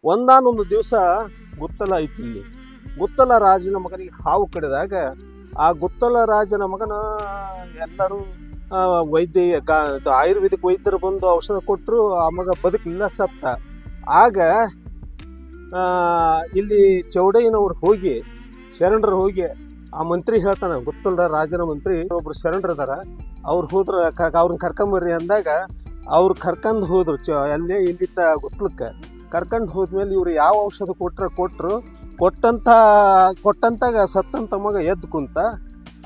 ಒಂದಾನೊಂದು ದಿವಸ ಗುತ್ತಲ ಐತಿ ಇಲ್ಲಿ. ಗುತ್ತಲ ರಾಜನ ಮಗನಿಗೆ ಹಾವು ಕಡಿದಾಗ ಆ ಗುತ್ತಲ ರಾಜನ ಮಗನ ಎಲ್ಲರೂ ವೈದ್ಯ ಆಯುರ್ವೇದಿಕ್ ವೈದ್ಯರು ಬಂದು ಔಷಧ ಕೊಟ್ಟರು. ಆ ಮಗ ಬದುಕಲಿಲ್ಲ, ಸತ್ತ. ಆಗ ಇಲ್ಲಿ ಚೌಡಯ್ಯನವ್ರು ಹೋಗಿ ಶರಣರು ಹೋಗಿ ಆ ಮಂತ್ರಿ ಹೇಳ್ತಾನೆ, ಗುತ್ತಲ ರಾಜನ ಮಂತ್ರಿ ಒಬ್ರು ಶರಣರು ಅದಾರ, ಅವ್ರು ಹೋದ್ರ ಅವ್ರನ್ನ ಕರ್ಕೊಂಬರ್ರಿ ಅಂದಾಗ ಅವ್ರು ಕರ್ಕೊಂಡು ಹೋದ್ರು. ಅಲ್ಲೇ ಇಲ್ಲಿದ್ದ ಗುತ್ತಲಕ್ಕೆ ಕರ್ಕೊಂಡು ಹೋದ್ಮೇಲೆ ಇವ್ರು ಯಾವ ಔಷಧ ಕೊಟ್ಟರು ಕೊಟ್ಟಂತಾಗ ಸತ್ತಂತ ಮಗ ಎದ್ದು ಕುಂತ.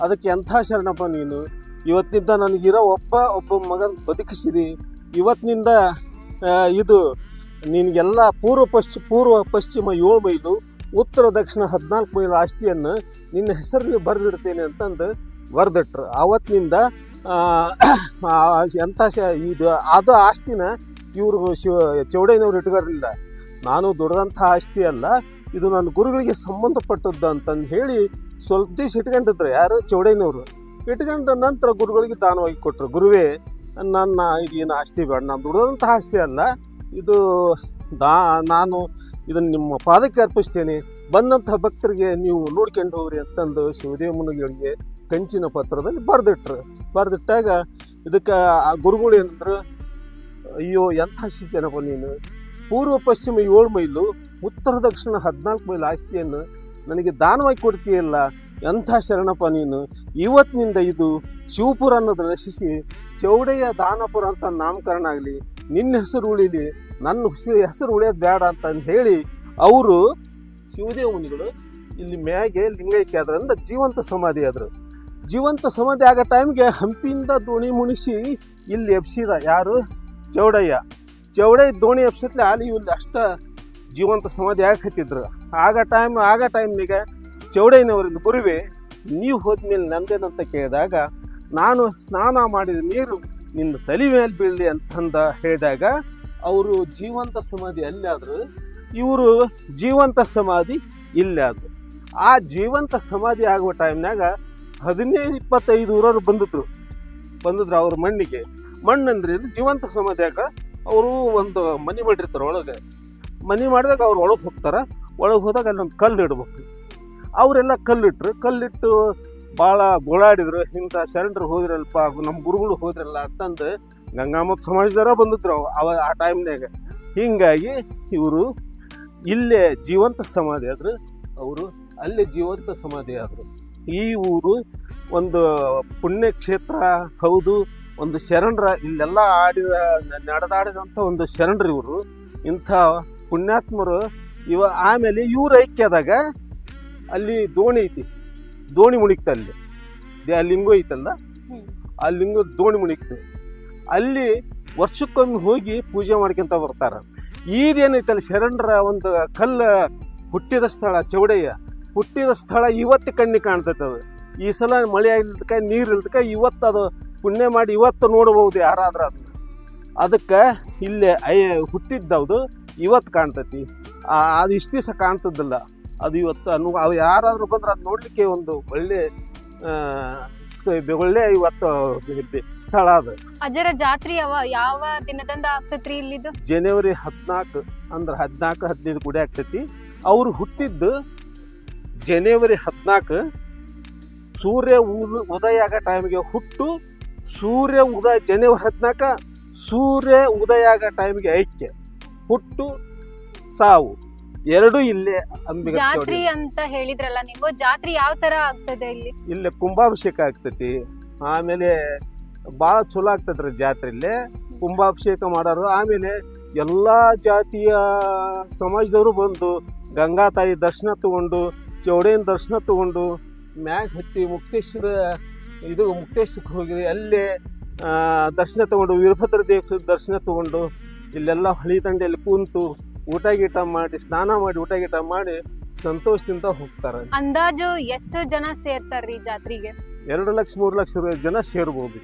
ಅದಕ್ಕೆ ಎಂಥ ಶರಣಪ್ಪ ನೀನು, ಇವತ್ತಿನಿಂದ ನನಗಿರೋ ಒಬ್ಬ ಮಗನ ಬದುಕಿಸಿದಿ. ಇವತ್ತಿನಿಂದ ಇದು ನಿನಗೆಲ್ಲ ಪೂರ್ವ ಪಶ್ಚಿಮ 7 ಮೈಲು, ಉತ್ತರ ದಕ್ಷಿಣ 14 ಮೈಲು ಆಸ್ತಿಯನ್ನು ನಿನ್ನ ಹೆಸರಲ್ಲಿ ಬರೆದಿಡ್ತೇನೆ ಅಂತಂದು ಬರೆದಿಟ್ರು. ಆವತ್ತಿನಿಂದ ಎಂಥ ಅದು ಆಸ್ತಿನ ಇವರು ಚೌಡಯ್ಯನವ್ರು ಇಟ್ಕೊಂಡಿಲ್ಲ. ನಾನು ದುಡ್ದಂಥ ಆಸ್ತಿ ಅಲ್ಲ, ಇದು ನನ್ನ ಗುರುಗಳಿಗೆ ಸಂಬಂಧಪಟ್ಟದ್ದು ಅಂತಂದು ಹೇಳಿ ಸ್ವಲ್ಪ ದಿವಸ ಇಟ್ಕೊಂಡಿದ್ರು. ಯಾರು? ಚೌಡಯ್ಯನವರು. ಇಟ್ಕೊಂಡ ನಂತರ ಗುರುಗಳಿಗೆ ದಾನವಾಗಿ ಕೊಟ್ಟರು. ಗುರುವೇ, ನನ್ನ ಈಗೇನು ಆಸ್ತಿ ಬೇಡ, ನಾನು ದುಡ್ದಂಥ ಆಸ್ತಿ ಅಲ್ಲ, ಇದು ನಾನು ಇದನ್ನು ನಿಮ್ಮ ಪಾದಕ್ಕೆ ಅರ್ಪಿಸ್ತೇನೆ, ಬಂದಂಥ ಭಕ್ತರಿಗೆ ನೀವು ನೋಡ್ಕೊಂಡು ಹೋಗ್ರಿ ಅಂತಂದು ಶಿವದೇವ ಮುನಿಗಳಿಗೆ ಕಂಚಿನ ಪತ್ರದಲ್ಲಿ ಬರೆದಿಟ್ಟಾಗ ಇದಕ್ಕೆ ಆ ಗುರುಗಳು ಏನಂದ್ರು, ಅಯ್ಯೋ ಎಂಥ ಶಿಷ್ಯನಪ್ಪ ನೀನು, ಪೂರ್ವ ಪಶ್ಚಿಮ 7 ಮೈಲು, ಉತ್ತರ ದಕ್ಷಿಣ 14 ಮೈಲು ಆಸ್ತಿಯನ್ನು ನನಗೆ ದಾನವಾಗಿ ಕೊಡ್ತೀಯಲ್ಲ, ಎಂಥ ಶರಣಪ್ಪ ನೀನು. ಇವತ್ತಿನಿಂದ ಇದು ಶಿವಪುರ ಅನ್ನೋದು ನಶಿಸಿ ಚೌಡಯ್ಯ ದಾನಪುರ ಅಂತ ನಾಮಕರಣ ಆಗಲಿ, ನಿನ್ನ ಹೆಸರು ಉಳಿಲಿ, ನನ್ನ ಹೆಸರು ಉಳಿಯೋದು ಬೇಡ ಅಂತಂದು ಹೇಳಿ ಅವರು ಶಿವದೇವ ಮುನಿಗಳು ಇಲ್ಲಿ ಮ್ಯಾಗೆ ಲಿಂಗೈಕ್ಯ ಆದ್ರೆ ಅಂದ್ರೆ ಜೀವಂತ ಸಮಾಧಿ ಆದರು. ಜೀವಂತ ಸಮಾಧಿ ಆಗೋ ಟೈಮ್ಗೆ ಹಂಪಿಯಿಂದ ದೋಣಿ ಮುಣಿಸಿ ಇಲ್ಲಿ ಎಬ್ಸಿದ. ಯಾರು? ಚೌಡಯ್ಯ ದೋಣಿ ಎಬ್ಸತ್ಲೆ ಅಲ್ಲಿ ಇಲ್ಲಿ ಅಷ್ಟ ಜೀವಂತ ಸಮಾಧಿ ಆಗತ್ತಿದ್ರು. ಆಗ ಟೈಮ್ನಾಗ ಚೌಡಯ್ಯನವರಿಂದ, ಗುರುವೇ ನೀವು ಹೋದ್ಮೇಲೆ ನಂದೇನಂತ ಕೇಳಿದಾಗ, ನಾನು ಸ್ನಾನ ಮಾಡಿದ ನೀರು ನಿನ್ನ ತಲೆ ಮೇಲೆ ಬೀಳಲಿ ಅಂತಂದ ಹೇಳಿದಾಗ ಅವರು ಜೀವಂತ ಸಮಾಧಿ ಅಲ್ಲಿ ಆದರು, ಇವರು ಜೀವಂತ ಸಮಾಧಿ ಇಲ್ಲಿ ಆದರು. ಆ ಜೀವಂತ ಸಮಾಧಿ ಆಗುವ ಟೈಮ್ನಾಗ 15-25 ಊರವರು ಬಂದಿದ್ರು ಅವ್ರ ಮಣ್ಣಿಗೆ. ಮಣ್ಣಂದ್ರೆ ಜೀವಂತ ಸಮಾಧಿಯಾಗ ಅವರು ಒಂದು ಮನೆ ಮಾಡಿರ್ತಾರೆ. ಒಳಗೆ ಮನೆ ಮಾಡಿದಾಗ ಅವ್ರು ಒಳಗೆ ಹೋಗ್ತಾರೆ. ಒಳಗೆ ಹೋದಾಗ ಅಲ್ಲೊಂದು ಕಲ್ಲು ಇಡ್ಬೇಕು. ಅವರೆಲ್ಲ ಕಲ್ಲಿಟ್ಟು ಭಾಳ ಗೋಳಾಡಿದ್ರು. ಇಂಥ ಶರಣರು ಹೋದ್ರಲ್ಪ, ನಮ್ಮ ಗುರುಗಳು ಹೋದ್ರಲ್ಲ ಅಂತಂದು ಗಂಗಾಮತ ಸಮಾಜದವರ ಬಂದಿದ್ರು ಆ ಟೈಮ್ನಾಗ. ಹೀಗಾಗಿ ಇವರು ಇಲ್ಲೇ ಜೀವಂತ ಸಮಾಧಿ ಆದರು, ಅವರು ಅಲ್ಲೇ ಜೀವಂತ ಸಮಾಧಿ ಆದರು. ಈ ಊರು ಒಂದು ಪುಣ್ಯಕ್ಷೇತ್ರ ಹೌದು. ಒಂದು ಶರಣರ ಇಲ್ಲೆಲ್ಲ ನಡೆದಾಡಿದಂಥ ಒಂದು ಶರಣರು ಇವರು. ಇಂಥ ಪುಣ್ಯಾತ್ಮರು ಆಮೇಲೆ ಇವ್ರ ಐಕ್ಯದಾಗ ಅಲ್ಲಿ ದೋಣಿ ಐತಿ, ದೋಣಿ ಮುಣಿಕ್ತ ಅಲ್ಲಿ ಲಿಂಗು ಐತಲ್ಲ, ಆ ಲಿಂಗು ದೋಣಿ ಮುಣಿಕ್ತು. ಅಲ್ಲಿ ವರ್ಷಕ್ಕೊಮ್ಮೆ ಹೋಗಿ ಪೂಜೆ ಮಾಡ್ಕೊಂತ ಬರ್ತಾರೆ. ಈದೇನೈತಲ್ಲ ಶರಣರ ಒಂದು ಕಲ್ಲು ಹುಟ್ಟಿದ ಸ್ಥಳ, ಚೌಡಯ್ಯ ಹುಟ್ಟಿದ ಸ್ಥಳ ಇವತ್ತು ಕಣ್ಣಿಗೆ ಕಾಣ್ತೈತೆ. ಅದು ಈ ಸಲ ಮಳೆ ಆಗಿಲ್ದಕ್ಕೆ ನೀರು ಇಲ್ದಕ್ಕೆ ಇವತ್ತು ಅದು ಪುಣ್ಯ ಮಾಡಿ ಇವತ್ತು ನೋಡ್ಬೋದು ಯಾರಾದ್ರೂ ಅದನ್ನ. ಅದಕ್ಕೆ ಇಲ್ಲೇ ಹುಟ್ಟಿದ್ದವುದು ಇವತ್ತು ಕಾಣ್ತೈತಿ. ಅದು ಇಷ್ಟು ದಿವಸ ಕಾಣ್ತದಿಲ್ಲ. ಅದು ಇವತ್ತು ಅವು ಯಾರಾದರೂ ಬಂದ್ರೆ ಅದು ನೋಡಲಿಕ್ಕೆ ಒಂದು ಒಳ್ಳೆ ಇವತ್ತು ಸ್ಥಳ ಅದು. ಅಜರ ಜಾತ್ರೆ ಯಾವ ದಿನದಿಂದ ಆಗ್ತೈತ್ರಿ ಇಲ್ಲಿದು? ಜನವರಿ 14 ಅಂದ್ರೆ 14-15 ಕೂಡ ಆಗ್ತೈತಿ. ಅವ್ರು ಹುಟ್ಟಿದ್ದು ಜನವರಿ 14. ಸೂರ್ಯ ಉದಯ ಆಗೋ ಟೈಮ್ಗೆ ಹುಟ್ಟು, ಸೂರ್ಯ ಉದಯ ಜನವರಿ 14 ಸೂರ್ಯ ಉದಯ ಆಗೋ ಟೈಮ್ಗೆ ಐಕ್ಯ, ಹುಟ್ಟು ಸಾವು ಎರಡು ಇಲ್ಲೇ ಅಂಬಿಗರ ಜಾತ್ರೆ ಅಂತ ಹೇಳಿದ್ರಲ್ಲ ನೀವು. ಜಾತ್ರೆ ಯಾವ ತರ ಆಗ್ತದೆ ಇಲ್ಲಿ ಕುಂಭಾಭಿಷೇಕ ಆಗ್ತೈತಿ. ಆಮೇಲೆ ಭಾಳ ಚಲೋ ಆಗ್ತದ್ರಿ ಜಾತ್ರೆ. ಇಲ್ಲೇ ಕುಂಭಾಭಿಷೇಕ ಮಾಡೋರು. ಆಮೇಲೆ ಎಲ್ಲ ಜಾತಿಯ ಸಮಾಜದವರು ಬಂದು ಗಂಗಾ ತಾಯಿ ದರ್ಶನ ತಗೊಂಡು, ಚೌಡಯ್ಯನ ದರ್ಶನ ತಗೊಂಡು ಮ್ಯಾಗ ಹತ್ತಿ ಮುಕ್ತೇಶ್ವರಕ್ಕೆ ಹೋಗಿ ಅಲ್ಲೇ ದರ್ಶನ ತಗೊಂಡು, ವೀರಭದ್ರ ದೇವರ ದರ್ಶನ ತಗೊಂಡು ಇಲ್ಲೆಲ್ಲ ಹೊಳಿ ದಂಡೆಯಲ್ಲಿ ಕೂತು ಊಟ ಗೀಟ ಮಾಡಿ, ಸ್ನಾನ ಮಾಡಿ, ಊಟ ಗೀಟ ಮಾಡಿ ಸಂತೋಷದಿಂದ ಹೋಗ್ತಾರೆ. ಅಂದಾಜು ಎಷ್ಟು ಜನ ಸೇರ್ತಾರ್ರಿ ಜಾತ್ರೆಗೆ? 2 ಲಕ್ಷ 3 ಲಕ್ಷ ಜನ ಸೇರ್ಬೋದು.